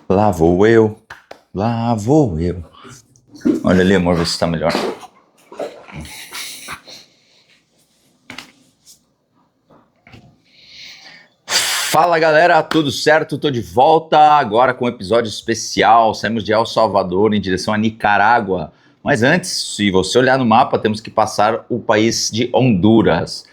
Lá vou eu, lá vou eu. Olha ali, amor, ver se tá melhor. Fala galera, tudo certo? Tô de volta agora com um episódio especial. Saímos de El Salvador em direção a Nicarágua. Mas antes, se você olhar no mapa, temos que passar o país de Honduras.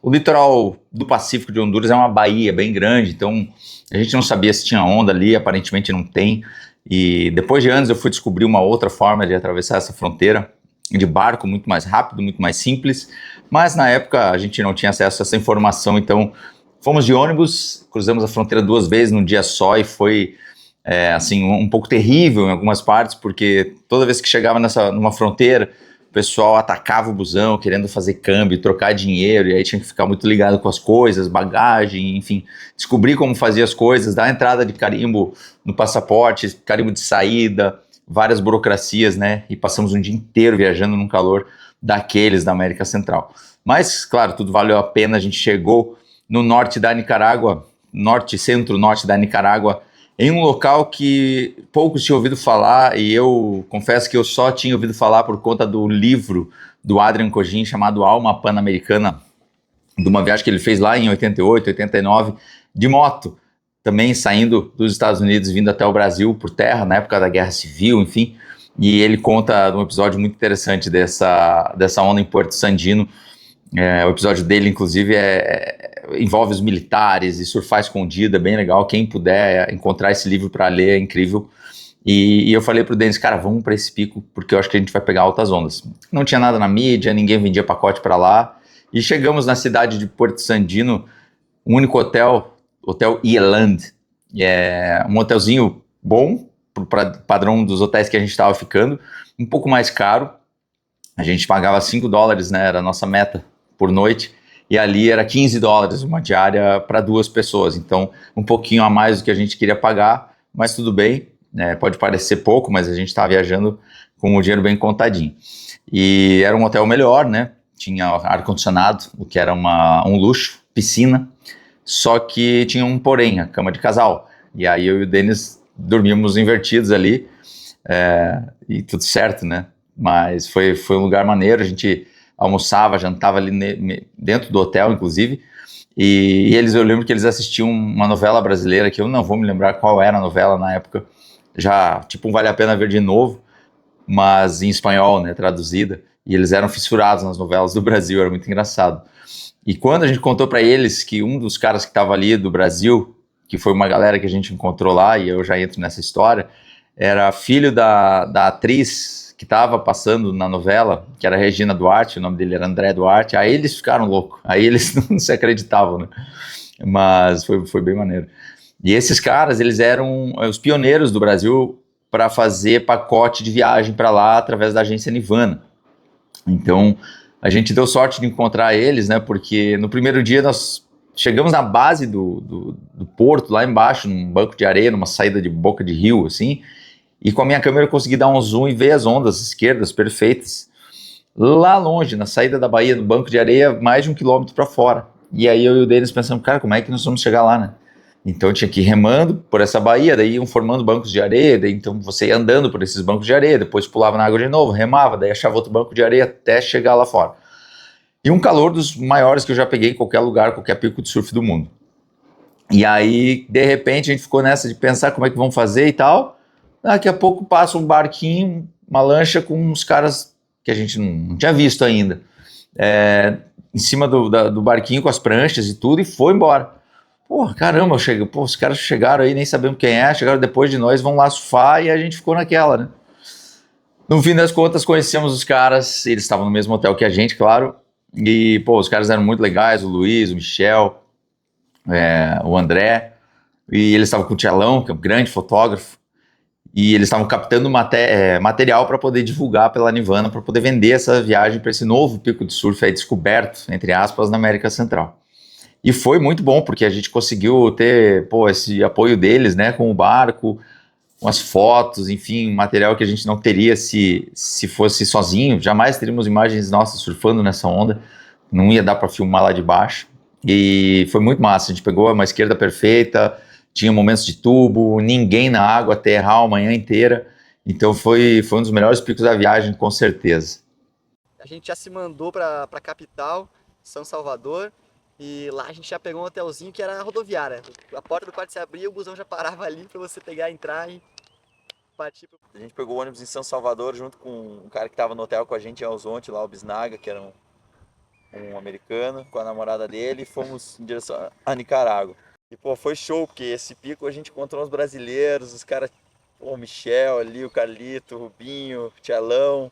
O litoral do Pacífico de Honduras é uma baía bem grande, então a gente não sabia se tinha onda ali, aparentemente não tem. E depois de anos eu fui descobrir uma outra forma de atravessar essa fronteira, de barco, muito mais rápido, muito mais simples. Mas na época a gente não tinha acesso a essa informação, então fomos de ônibus, cruzamos a fronteira 2 vezes num dia só e foi assim, um pouco terrível em algumas partes, porque toda vez que chegava numa fronteira, o pessoal atacava o busão querendo fazer câmbio, trocar dinheiro, e aí tinha que ficar muito ligado com as coisas, bagagem, enfim, descobrir como fazia as coisas, dar entrada de carimbo no passaporte, carimbo de saída, várias burocracias, né? E passamos um dia inteiro viajando num calor daqueles da América Central. Mas, claro, tudo valeu a pena, a gente chegou no norte da Nicarágua, norte, centro-norte da Nicarágua, em um local que poucos tinham ouvido falar, e eu confesso que eu só tinha ouvido falar por conta do livro do Adrian Cogin chamado Alma Pan-Americana, de uma viagem que ele fez lá em 88, 89, de moto, também saindo dos Estados Unidos, vindo até o Brasil por terra, na época da Guerra Civil, enfim, e ele conta um episódio muito interessante dessa onda em Porto Sandino. O episódio dele, inclusive, envolve os militares e surfar escondido, é bem legal. Quem puder encontrar esse livro para ler é incrível. E eu falei pro Denis, cara, vamos para esse pico, porque eu acho que a gente vai pegar altas ondas. Não tinha nada na mídia, ninguém vendia pacote para lá. E chegamos na cidade de Porto Sandino, um único hotel, Hotel Ieland. Um hotelzinho bom, para padrão dos hotéis que a gente estava ficando, um pouco mais caro. A gente pagava $5, né, era a nossa meta por noite, e ali era $15, uma diária para 2 pessoas, então um pouquinho a mais do que a gente queria pagar, mas tudo bem, né, pode parecer pouco, mas a gente estava viajando com o dinheiro bem contadinho. E era um hotel melhor, né, tinha ar-condicionado, o que era um luxo, piscina, só que tinha um porém, a cama de casal, e aí eu e o Denis dormíamos invertidos ali, e tudo certo, né, mas foi um lugar maneiro, a gente almoçava, jantava ali dentro do hotel, inclusive, e eu lembro que eles assistiam uma novela brasileira, que eu não vou me lembrar qual era a novela na época, já, tipo, vale a pena ver de novo, mas em espanhol, né, traduzida, e eles eram fissurados nas novelas do Brasil, era muito engraçado. E quando a gente contou para eles que um dos caras que estava ali do Brasil, que foi uma galera que a gente encontrou lá, e eu já entro nessa história, era filho da atriz que estava passando na novela, que era Regina Duarte, o nome dele era André Duarte, aí eles ficaram loucos, aí eles não se acreditavam, né? Mas foi bem maneiro. E esses caras, eles eram os pioneiros do Brasil para fazer pacote de viagem para lá através da agência Nivana. Então, a gente deu sorte de encontrar eles, né? Porque no primeiro dia nós chegamos na base do porto, lá embaixo, num banco de areia, numa saída de boca de rio, assim, e com a minha câmera eu consegui dar um zoom e ver as ondas esquerdas perfeitas. Lá longe, na saída da baía, do banco de areia, mais de 1 quilômetro para fora. E aí eu e o Denis pensamos, cara, como é que nós vamos chegar lá, né? Então eu tinha que ir remando por essa baía, daí iam formando bancos de areia, daí então você ia andando por esses bancos de areia, depois pulava na água de novo, remava, daí achava outro banco de areia até chegar lá fora. E um calor dos maiores que eu já peguei em qualquer lugar, qualquer pico de surf do mundo. E aí, de repente, a gente ficou nessa de pensar como é que vamos fazer e tal. Daqui a pouco passa um barquinho, uma lancha com uns caras que a gente não tinha visto ainda, em cima do barquinho com as pranchas e tudo, e foi embora. Pô, caramba, os caras chegaram aí, nem sabemos quem é, chegaram depois de nós, vão lá surfar, e a gente ficou naquela, né? No fim das contas, conhecemos os caras, eles estavam no mesmo hotel que a gente, claro, e, pô, os caras eram muito legais, o Luiz, o Michel, o André, e eles estavam com o Tchelão, que é um grande fotógrafo, e eles estavam captando material para poder divulgar pela Nivana, para poder vender essa viagem para esse novo pico de surf aí descoberto, entre aspas, na América Central. E foi muito bom, porque a gente conseguiu ter, pô, esse apoio deles, né, com o barco, com as fotos, enfim, material que a gente não teria se fosse sozinho, jamais teríamos imagens nossas surfando nessa onda, não ia dar para filmar lá de baixo, e foi muito massa, a gente pegou uma esquerda perfeita, tinha momentos de tubo, ninguém na água, terral a manhã inteira. Então foi um dos melhores picos da viagem, com certeza. A gente já se mandou para a capital, São Salvador, e lá a gente já pegou um hotelzinho que era rodoviária. A porta do quarto se abria, o busão já parava ali para você pegar, entrar e partir. A gente pegou o ônibus em São Salvador junto com um cara que estava no hotel com a gente em Alzonte, lá o Bisnaga, que era um americano, com a namorada dele, e fomos em direção a Nicarágua. E pô, foi show, porque esse pico a gente encontrou uns brasileiros, os caras, o Michel ali, o Carlito, o Rubinho, o Tchelão,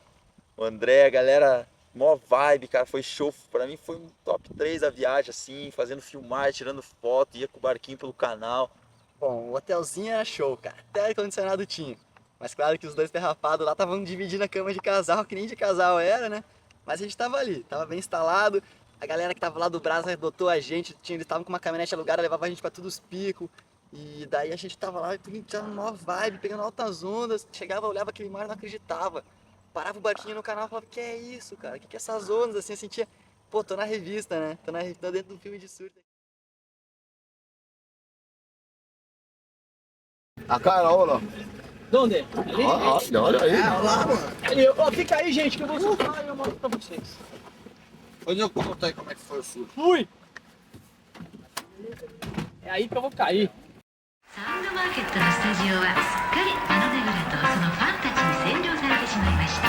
o André, a galera, mó vibe, cara, foi show. Pra mim foi um top 3 da viagem, assim, fazendo filmagem, tirando foto, ia com o barquinho pelo canal. Bom, o hotelzinho era show, cara, até ar-condicionado tinha. Mas claro que os dois perrapados lá estavam dividindo a cama de casal, que nem de casal era, né? Mas a gente tava ali, tava bem instalado. A galera que tava lá do Brás adotou a gente, eles estavam com uma caminhonete alugada, levava a gente pra todos os picos. E daí a gente tava lá, tava numa vibe, pegando altas ondas. Chegava, olhava aquele mar e não acreditava. Parava o barquinho no canal e falava, que é isso, cara? Que é essas ondas? Assim, eu sentia, pô, tô na revista, né? Tô dentro do filme de surf. A Carola. Onde? Ali? Olha aí. Ali, ó, fica aí, gente, que eu vou soltar e eu mostro pra vocês. Hoje eu conto aí como é que foi o surf. Fui! É aí que eu vou cair. サウンドマーケットのスタジオはすっかりマノネグラとそのファンたちに占領されてしまいました。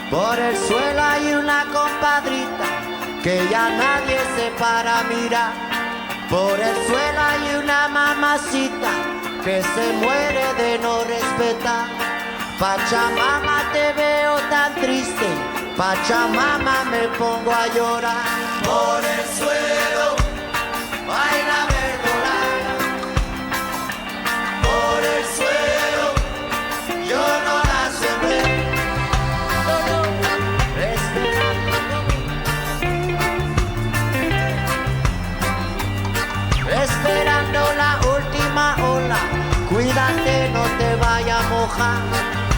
Por el suelo hay una compadrita que ya nadie se para a mirar. Por el suelo hay una mamacita que se muere de no respetar. Pachamama, te veo tan triste, Pachamama, me pongo a llorar. Por el suelo baila verdolaga. Por el suelo yo no la sembré. Esperando la última ola, cuídate, no te vaya a mojar.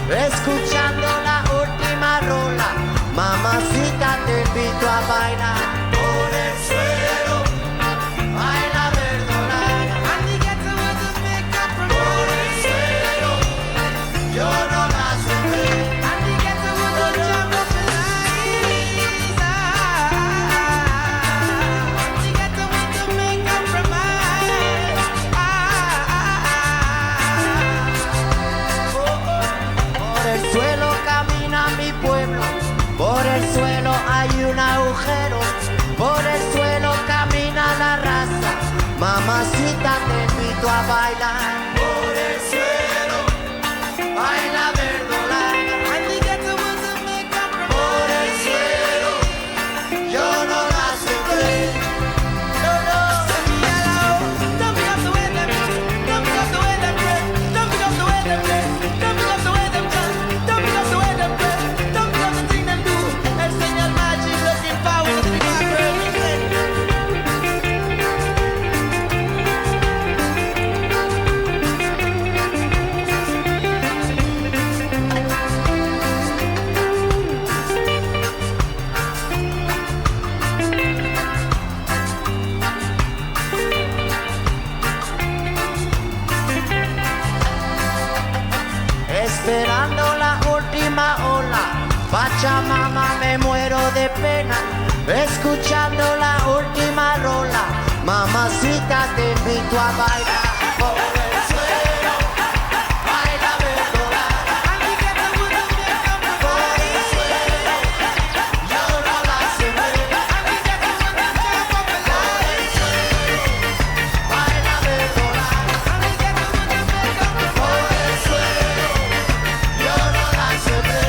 Escuchando la última rola, mamacita, te invito a bailar. Por el suelo, baila verdolaga. Por el suelo, yo no la sembré. Por el suelo hay un agujero, por el suelo camina la raza. Mamacita, te invito a bailar. Por el suelo baila verdolaga. Por el suelo yo no la sembré. Esperando la última ola, Pachamama, me muero de pena. Escuchando la última rola, mamacita, te invito a bailar. Por el suelo, baila verdolaga. Por el suelo, yo no la sembré. Por el suelo, baila verdolaga. Por el suelo, yo no la sembré.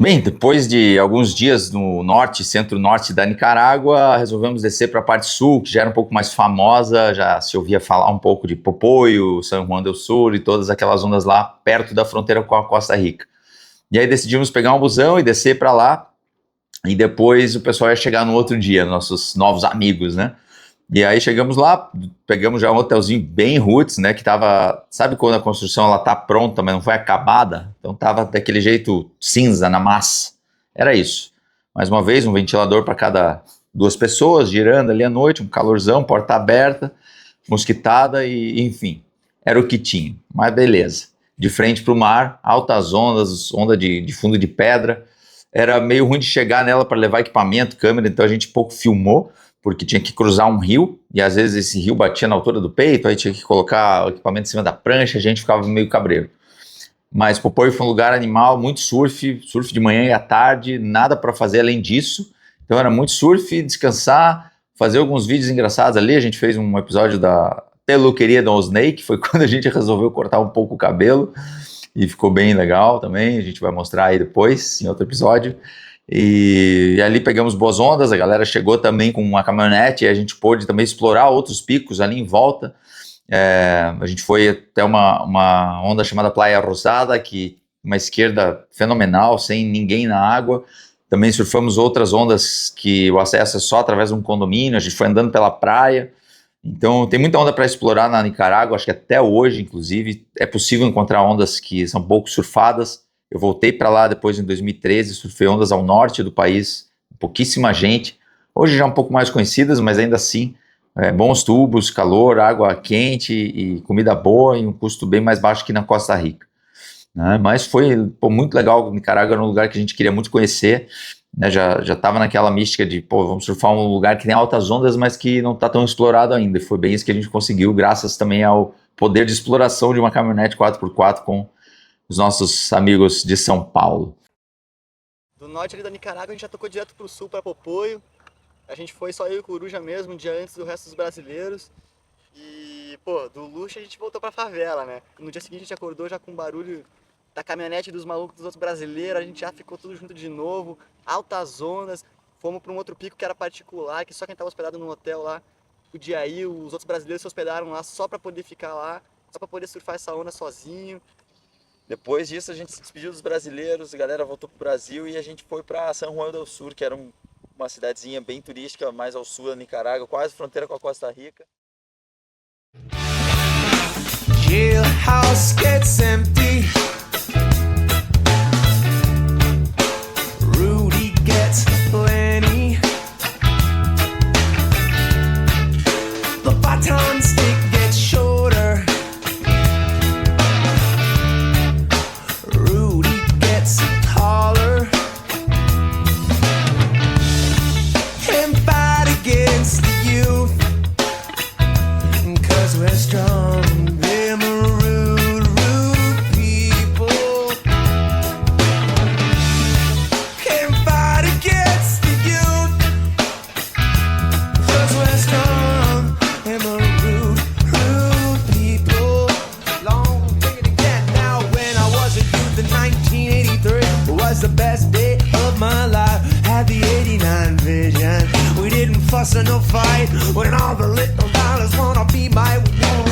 Bem, depois de alguns dias no norte, centro-norte da Nicarágua, resolvemos descer para a parte sul, que já era um pouco mais famosa, já se ouvia falar um pouco de Popoyo, San Juan del Sur e todas aquelas ondas lá perto da fronteira com a Costa Rica. E aí decidimos pegar um busão e descer para lá, e depois o pessoal ia chegar no outro dia, nossos novos amigos, né? E aí chegamos lá, pegamos já um hotelzinho bem roots, né, que tava, sabe quando a construção ela tá pronta, mas não foi acabada? Então tava daquele jeito cinza na massa, era isso. Mais uma vez, um ventilador para cada 2 pessoas, girando ali à noite, um calorzão, porta aberta, mosquitada e enfim, era o que tinha, mas beleza. De frente para o mar, altas ondas, onda de fundo de pedra, era meio ruim de chegar nela para levar equipamento, câmera, então a gente pouco filmou, porque tinha que cruzar um rio, e às vezes esse rio batia na altura do peito, aí tinha que colocar o equipamento em cima da prancha, a gente ficava meio cabreiro. Mas Popoyo foi um lugar animal, muito surf de manhã e à tarde, nada para fazer além disso, então era muito surf, descansar, fazer alguns vídeos engraçados ali, a gente fez um episódio da Peluqueria do Snake, foi quando a gente resolveu cortar um pouco o cabelo, e ficou bem legal também, a gente vai mostrar aí depois, em outro episódio. E ali pegamos boas ondas, a galera chegou também com uma caminhonete e a gente pôde também explorar outros picos ali em volta. A gente foi até uma onda chamada Playa Rosada, que uma esquerda fenomenal, sem ninguém na água. Também surfamos outras ondas que o acesso é só através de um condomínio, a gente foi andando pela praia. Então tem muita onda para explorar na Nicarágua, acho que até hoje, inclusive, é possível encontrar ondas que são pouco surfadas. Eu voltei para lá depois em 2013, surfei ondas ao norte do país, pouquíssima gente, hoje já um pouco mais conhecidas, mas ainda assim, bons tubos, calor, água quente e comida boa em um custo bem mais baixo que na Costa Rica. Né? Mas foi muito legal, Nicarágua era um lugar que a gente queria muito conhecer, né? Já estava naquela mística de, vamos surfar um lugar que tem altas ondas, mas que não está tão explorado ainda, e foi bem isso que a gente conseguiu, graças também ao poder de exploração de uma caminhonete 4x4 com os nossos amigos de São Paulo. Do norte ali da Nicarágua a gente já tocou direto pro sul, para Popoyo. A gente foi só eu e o Coruja mesmo, um dia antes do resto dos brasileiros. E, do luxo a gente voltou pra favela, né? No dia seguinte a gente acordou já com barulho da caminhonete dos malucos dos outros brasileiros, a gente já ficou tudo junto de novo, altas ondas. Fomos pra um outro pico que era particular, que só quem tava hospedado no hotel lá podia ir. Os outros brasileiros se hospedaram lá só pra poder ficar lá, só pra poder surfar essa onda sozinho. Depois disso a gente se despediu dos brasileiros, a galera voltou pro Brasil e a gente foi para San Juan del Sur, que era uma cidadezinha bem turística, mais ao sul da Nicarágua, quase fronteira com a Costa Rica. Jailhouse gets empty. Rudy gets plenty. The baton stick gets shorter. Rudy gets taller. And fight against the youth, 'cause we're strong. Them rude people can fight against the youth, 'cause we're strong. Them rude people. Long way to get now. When I was a youth in 1983 was the best day of my life. Had the 89 vision. We didn't fuss or no fight. When all the little dollars wanna be my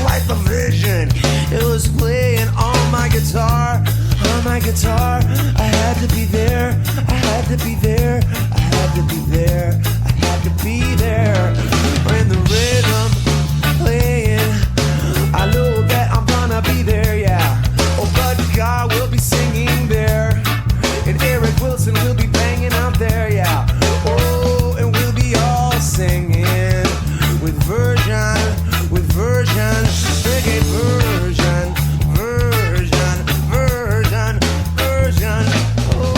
like the vision. It was playing on my guitar. I had to be there. I had to be there. I had to be there. I had to be there. When the rhythm playing, I know that I'm gonna be there, yeah. Oh, but God will be singing there, and Eric Wilson will be banging out there, yeah. Oh, and we'll be all singing with version, reggae version. Oh,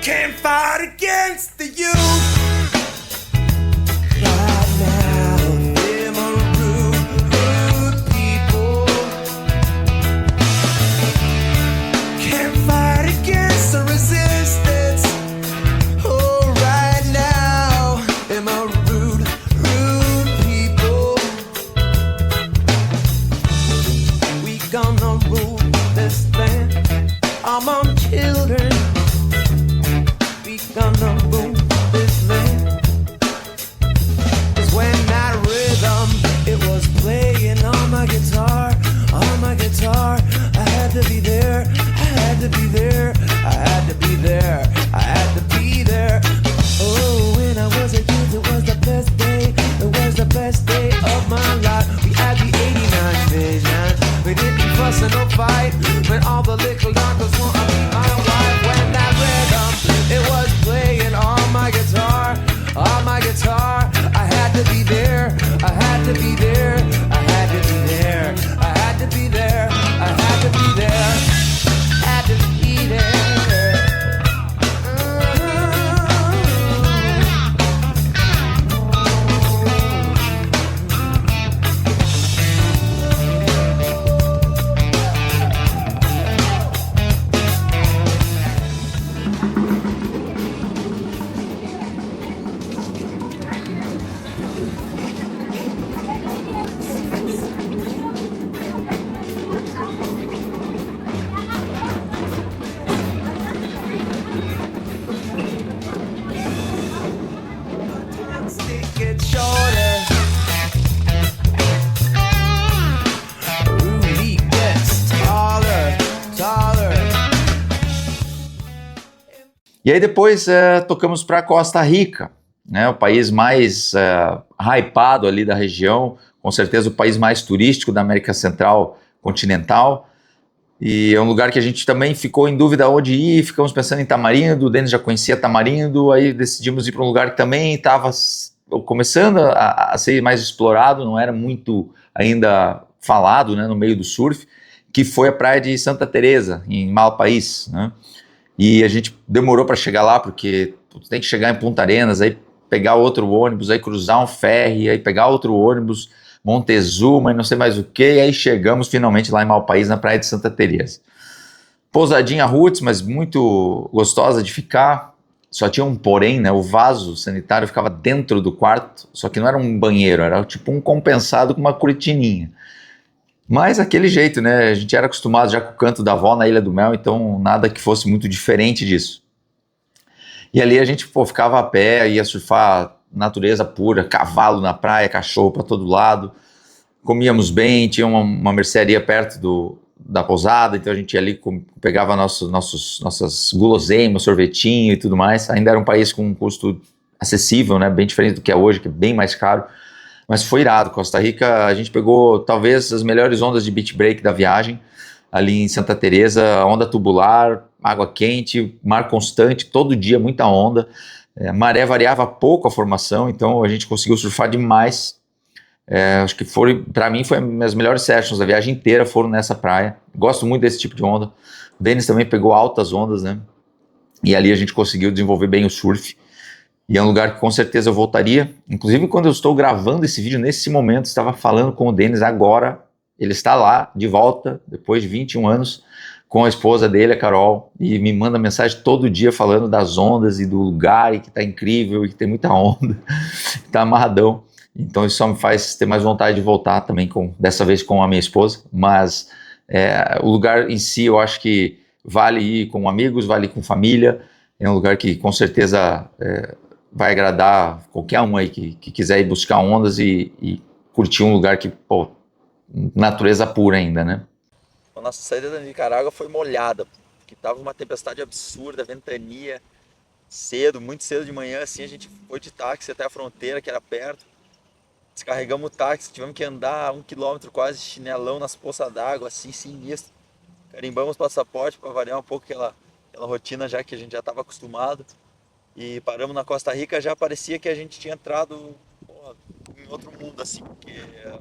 Can't fight against the youth. Right now, them are rude people. Can't fight against the resistance. Oh, right now, them are rude people. We gonna rule this land among children. We gonna rule this land. 'Cause when that rhythm, it was playing on my guitar, I had to be there, I had to be there, I had to be there, I had to be there. Oh, when I was a youth, it was the best day, it was the best day of my life. We had the 89 vision, we didn't fuss and no fight, when all the little doctors want to be my wife. When that rhythm, it was playing on my guitar, I had to be there, I had to be there, I had to be there, I had to be there, I had to be there, had to be there. Stick it shorter. Rudy gets taller, taller. E aí depois tocamos para Costa Rica, né, o país mais hypado ali da região, com certeza o país mais turístico da América Central continental, e é um lugar que a gente também ficou em dúvida onde ir, ficamos pensando em Tamarindo, o Denis já conhecia Tamarindo, aí decidimos ir para um lugar que também estava começando a ser mais explorado, não era muito ainda falado, né, no meio do surf, que foi a praia de Santa Teresa, em Malpaís, né? E a gente demorou para chegar lá, porque tem que chegar em Punta Arenas, aí pegar outro ônibus, aí cruzar um ferry, aí pegar outro ônibus, Montezuma e não sei mais o que, e aí chegamos finalmente lá em Malpaís, na praia de Santa Teresa. Pousadinha roots, mas muito gostosa de ficar, só tinha um porém, né, o vaso sanitário ficava dentro do quarto, só que não era um banheiro, era tipo um compensado com uma cortininha. Mas aquele jeito, né, a gente era acostumado já com o canto da avó na Ilha do Mel, então nada que fosse muito diferente disso. E ali a gente ficava a pé, ia surfar natureza pura, cavalo na praia, cachorro para todo lado, comíamos bem, tinha uma mercearia perto da pousada, então a gente ia ali, pegava nossas guloseimas, sorvetinho e tudo mais. Ainda era um país com um custo acessível, né, bem diferente do que é hoje, que é bem mais caro. Mas foi irado. Costa Rica, a gente pegou talvez as melhores ondas de beach break da viagem, ali em Santa Teresa, onda tubular, água quente, mar constante, todo dia muita onda, maré variava pouco a formação, então a gente conseguiu surfar demais. Acho que para mim foi as melhores sessions da viagem inteira foram nessa praia. Gosto muito desse tipo de onda. O Denis também pegou altas ondas, né? E ali a gente conseguiu desenvolver bem o surf. E é um lugar que com certeza eu voltaria. Inclusive, quando eu estou gravando esse vídeo, nesse momento, estava falando com o Denis agora. Ele está lá, de volta, depois de 21 anos, com a esposa dele, a Carol, e me manda mensagem todo dia falando das ondas e do lugar, e que está incrível, e que tem muita onda, está amarradão. Então isso só me faz ter mais vontade de voltar também, dessa vez com a minha esposa. Mas o lugar em si, eu acho que vale ir com amigos, vale ir com família. É um lugar que com certeza vai agradar qualquer um aí que quiser ir buscar ondas e curtir um lugar que, pô, natureza pura ainda, né? A nossa saída da Nicarágua foi molhada, porque tava uma tempestade absurda, ventania, muito cedo de manhã, assim, a gente foi de táxi até a fronteira, que era perto, descarregamos o táxi, tivemos que andar 1 quilômetro quase, chinelão nas poças d'água, assim, sinistro, carimbamos o passaporte para variar um pouco aquela rotina já que a gente já estava acostumado, e paramos na Costa Rica, já parecia que a gente tinha entrado em outro mundo, assim, porque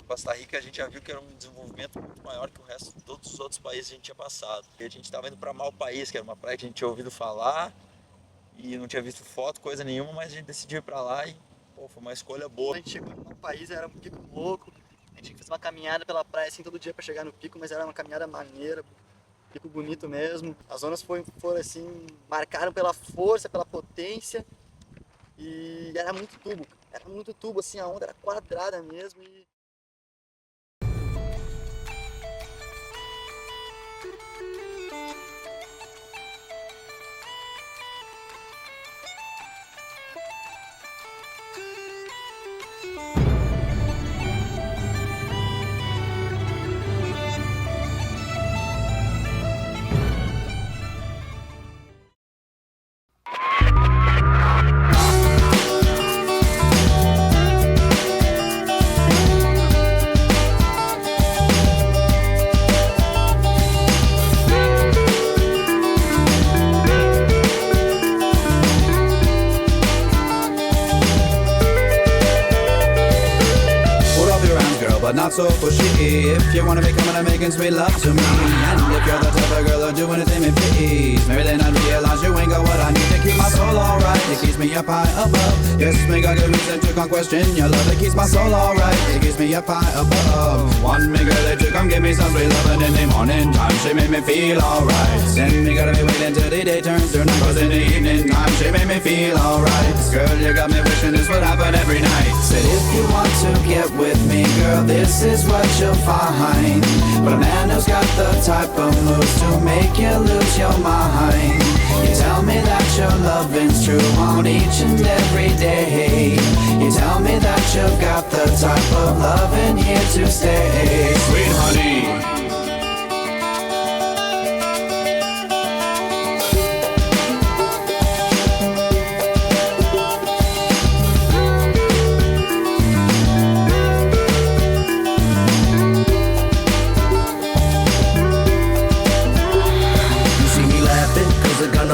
Costa Rica a gente já viu que era um desenvolvimento muito maior que o resto de todos os outros países que a gente tinha passado. E a gente estava indo para Malpaís, que era uma praia que a gente tinha ouvido falar e não tinha visto foto, coisa nenhuma, mas a gente decidiu ir para lá e pô, foi uma escolha boa. A gente chegou no país, era um pico louco, a gente tinha que fazer uma caminhada pela praia assim todo dia para chegar no pico, mas era uma caminhada maneira, pico bonito mesmo. As zonas foram assim, marcaram pela força, pela potência e era muito tubo assim, a onda era quadrada mesmo e but not so pushy. If you wanna be coming and making sweet love to me, and if you're the type of girl who'll do anything me please, maybe then I'd realize you ain't got what I need to keep my soul alright. It keeps me up high above. Yes, me got good reason to come question your love. It keeps my soul alright. It keeps me up high above. Want me girl that you come give me some sweet loving in the morning time. She make me feel alright. Then me gotta be waiting till the day turns to night, 'cause in the evening time she make me feel alright. Girl, you got me wishing this would happen every night. Said if you want to get with me, girl, this is what you'll find. But a man who's got the type of moves to make you lose your mind. You tell me that your loving's true on each and every day. You tell me that you've got the type of loving here to stay. Sweet honey.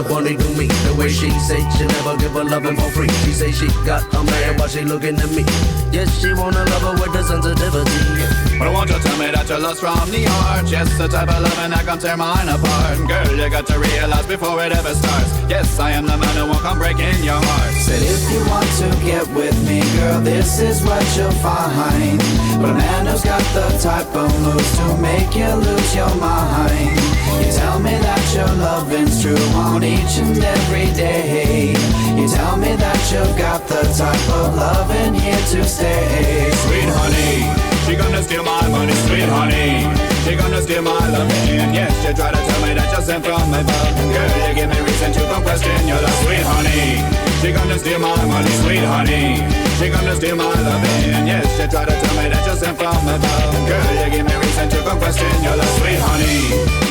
Funny to me, the way she say she never give a loving for free. She say she got a man while she looking at me. Yes, she wanna love her with the sensitivity. But won't you tell me that your love's from the heart? Yes, the type of loving that can tear mine apart. Girl, you got to realize before it ever starts. Yes, I am the man who won't come breaking your heart. Said if you want to get with me, girl, this is what you'll find. But a man who's got the type of moves to make you lose your mind. You tell me that your loving's true on each and every day. You tell me that you've got the type of loving here to stay. Sweet honey, she gonna steal my money, sweet honey. She gonna steal my loving. Yes, you try to tell me that you're sent from above. Girl, you give me reason to come question your love, sweet honey. She gonna steal my money, sweet honey. She gonna steal my loving. Yes, you try to tell me that you're sent from above. Girl, you give me reason to come question your love, sweet honey.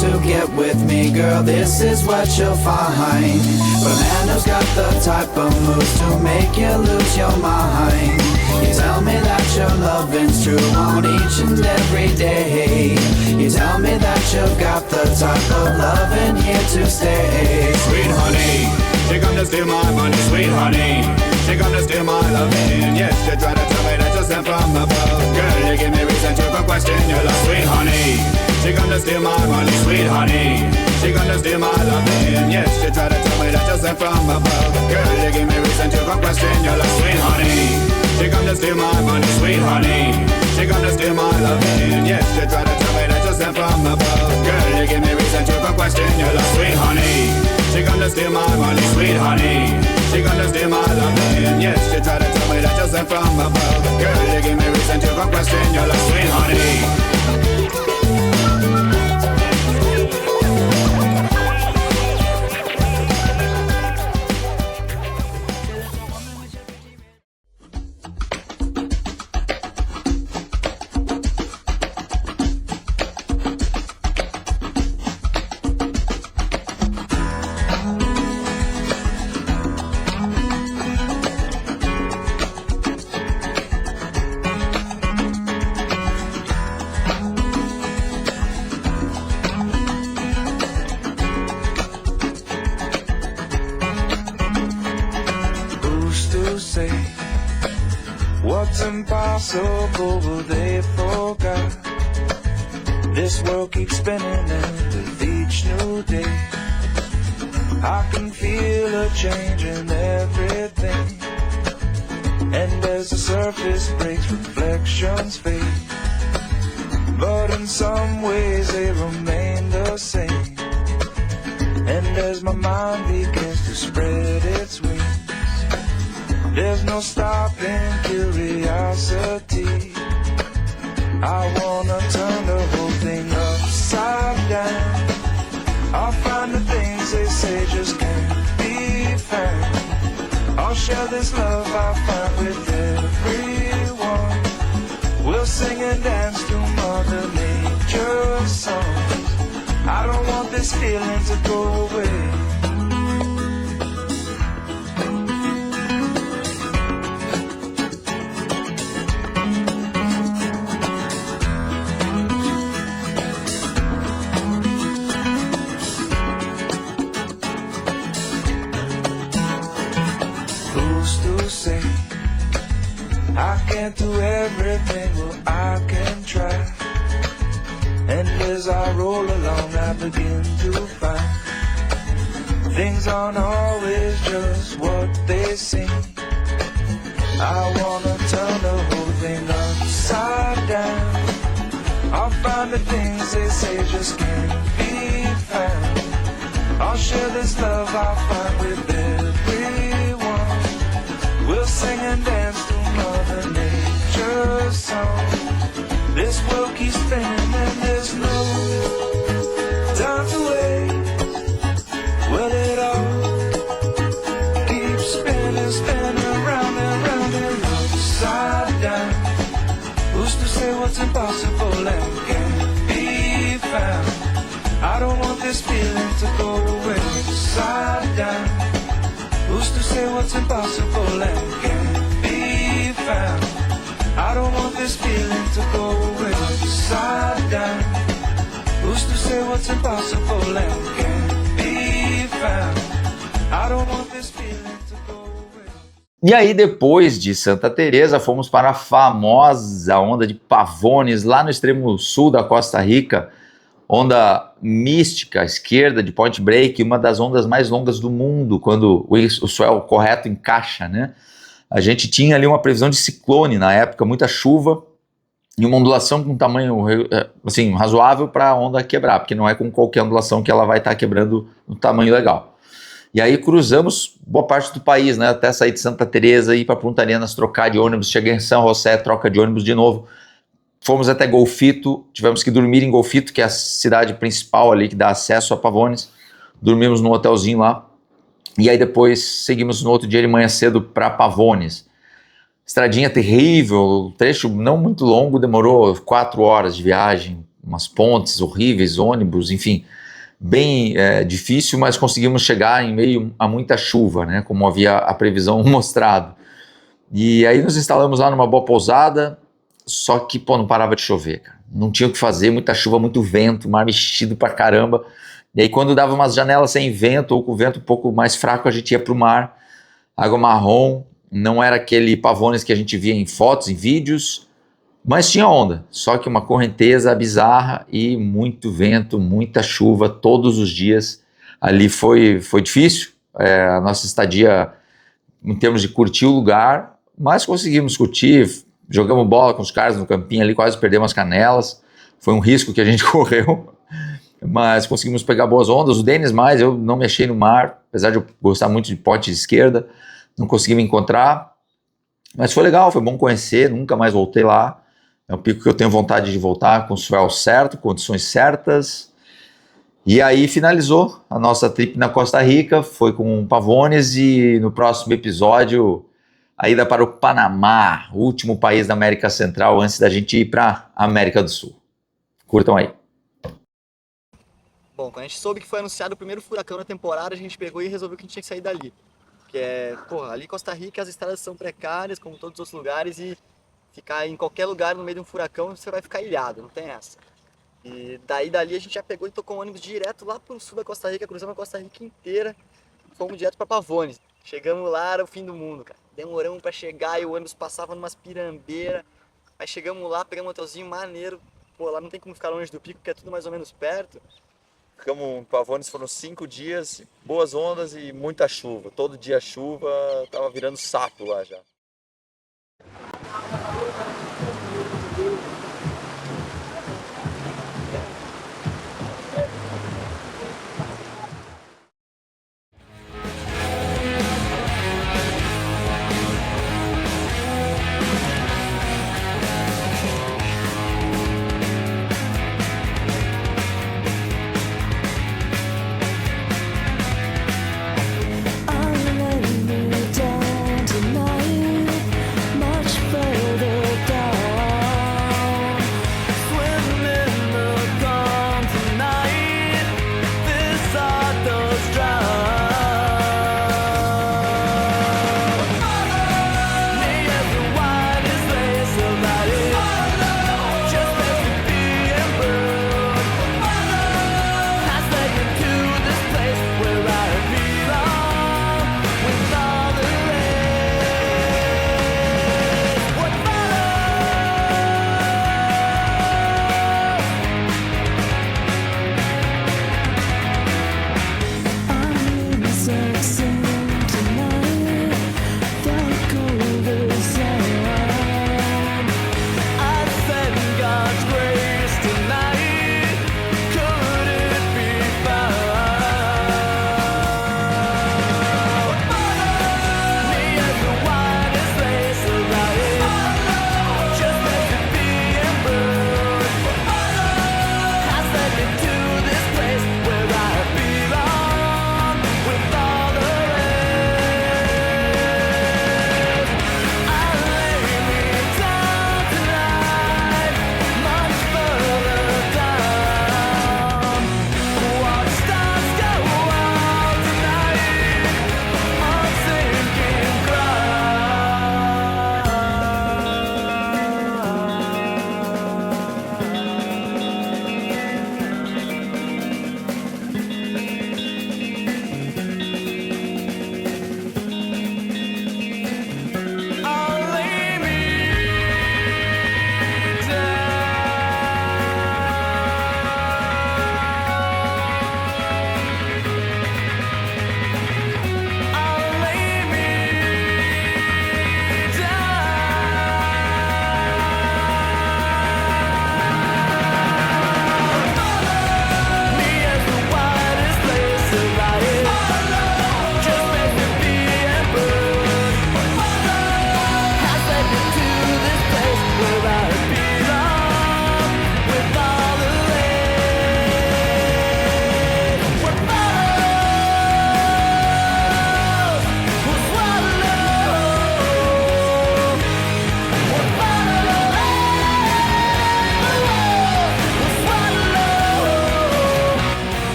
To get with me, girl, this is what you'll find. But a man who's got the type of moves to make you lose your mind. You tell me that your loving's true on each and every day. You tell me that you've got the type of loving here to stay. Sweet honey, she gonna steal my money, sweet honey. She gonna steal my loving. Yes, you try to tell me that you're sent from above. Girl, you give me reason to come question your love, sweet honey. She gonna steal my money, sweet honey. She gonna steal my loving. Yes, she try to tell me that you're sent from above. Girl, you give me reason to come question your love, sweet honey. She gonna steal my money, sweet honey. She gonna steal my loving. Yes, she try to tell me that you're sent from above. Girl, you give me reason to come question your love, sweet honey. She gonna steal my money, sweet honey. She gonna steal my loving. Yes, she try to tell me that you're sent from above. Girl, you give me reason to come question your love, sweet honey. way. What's impossible, but they forgot. This world keeps spinning and with each new day I can feel a change in everything. And as the surface breaks, reflections fade, but in some ways they remain the same. And as my mind begins to spread its wings, there's no stopping curiosity. I wanna turn the whole thing upside down. I'll find the things they say just can't be found. I'll share this love I find with everyone. We'll sing and dance to Mother Nature's songs. I don't want this feeling to go away. I can't do everything, well I can try. And as I roll along I begin to find things aren't always just what they seem. I wanna turn the whole thing upside down. I'll find the things they say just can't be found. I'll share this love I find with everyone. We'll sing and dance to Mother Nature's song. This world keeps spinning and there's no time to waste. Well, it all keeps spinning, spinning round and round and upside down. Who's to say what's impossible and can't be found? I don't want this feeling to go away. Upside down. Who's to say what's impossible and can't be found? I don't want this feeling to go away. Upside down. Who's to say what's impossible and can't be found? I don't want this feeling to go away. E aí, depois de Santa Teresa, fomos para a famosa onda de Pavones, lá no extremo sul da Costa Rica, onda mística, à esquerda de Point Break, uma das ondas mais longas do mundo, quando o swell correto encaixa, né? A gente tinha ali uma previsão de ciclone na época, muita chuva e uma ondulação com um tamanho assim, razoável para a onda quebrar, porque não é com qualquer ondulação que ela vai estar quebrando um tamanho legal. E aí cruzamos boa parte do país, né? Até sair de Santa Teresa, ir para Punta Arenas, trocar de ônibus, cheguei em São José, troca de ônibus de novo. Fomos até Golfito, tivemos que dormir em Golfito, que é a cidade principal ali que dá acesso a Pavones. Dormimos num hotelzinho lá. E aí depois seguimos no outro dia de manhã cedo para Pavones. Estradinha terrível, trecho não muito longo, demorou 4 horas de viagem, umas pontes horríveis, ônibus, enfim, bem difícil, mas conseguimos chegar em meio a muita chuva, né, como havia a previsão mostrado. E aí nos instalamos lá numa boa pousada, só que, pô, não parava de chover, cara. Não tinha o que fazer, muita chuva, muito vento, mar mexido pra caramba. E aí quando dava umas janelas sem vento ou com o vento um pouco mais fraco, a gente ia pro mar, água marrom, não era aquele Pavones que a gente via em fotos, em vídeos, mas tinha onda, só que uma correnteza bizarra e muito vento, muita chuva todos os dias. Ali foi difícil, a nossa estadia em termos de curtir o lugar, mas conseguimos curtir, jogamos bola com os caras no campinho ali, quase perdemos as canelas, foi um risco que a gente correu, mas conseguimos pegar boas ondas. O Denis mais, eu não mexi no mar, apesar de eu gostar muito de pote de esquerda, não consegui me encontrar, mas foi legal, foi bom conhecer, nunca mais voltei lá. É um pico que eu tenho vontade de voltar com o swell certo, condições certas. E aí finalizou a nossa trip na Costa Rica, foi com Pavones, e no próximo episódio a ida para o Panamá, o último país da América Central antes da gente ir para a América do Sul. Curtam aí. Bom, quando a gente soube que foi anunciado o primeiro furacão da temporada, a gente pegou e resolveu que a gente tinha que sair dali. Que é, porra, ali em Costa Rica as estradas são precárias, como todos os outros lugares, e ficar em qualquer lugar no meio de um furacão você vai ficar ilhado, não tem essa. E dali a gente já pegou e tocou um ônibus direto lá pro sul da Costa Rica, cruzamos a Costa Rica inteira, fomos direto para Pavones. Chegamos lá, era o fim do mundo, cara. demoramos pra chegar e o ônibus passava numas pirambeiras. Aí chegamos lá, pegamos um hotelzinho maneiro. Pô, lá não tem como ficar longe do pico, porque é tudo mais ou menos perto. Ficamos em Pavones, foram 5 dias, boas ondas e muita chuva. Todo dia chuva, tava virando sapo lá já.